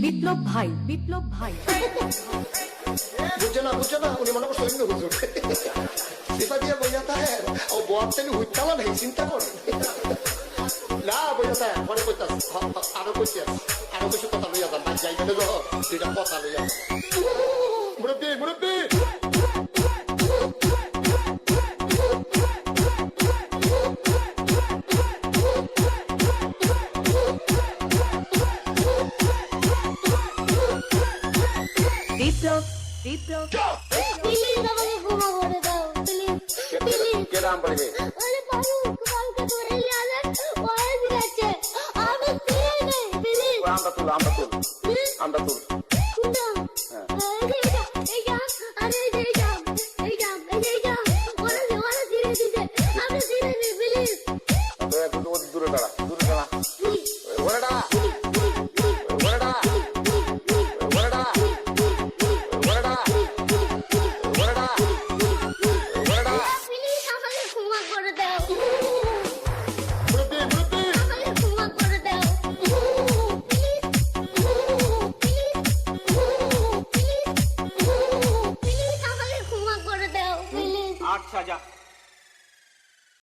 বিপ্লব ভাই, বিপ্লব ভাই বুঝছে না উনি মনে করছেন হুজুর সেটা দিয়ে বইয়া থাকে ও বয়ারটানি হুইতালা নেই চিন্তা করে না বইয়া থাকে পরে কইতাস আরো কইছি আরো কিছু কথা লইয়া যান ভাই যাইবে না দুইটা কথা লইয়া মুরব্বী মুরব্বী বিপ্লব বিপ্লব প্লিজ আমাকে ক্ষমা করে দাও প্লিজ কে নাম পড়বে আরে পারু কালকে ধরে নিয়ে ওরে দিয়েছে আমি ফিরে নেই প্লিজ আমরা তুল কুন্ডা এই যা আরে এই যা ওরে ধীরে দিতে আমি ধীরে নেই প্লিজ তো একটু দূরে দাঁড়া ওরে দাঁড়া আচ্ছা যা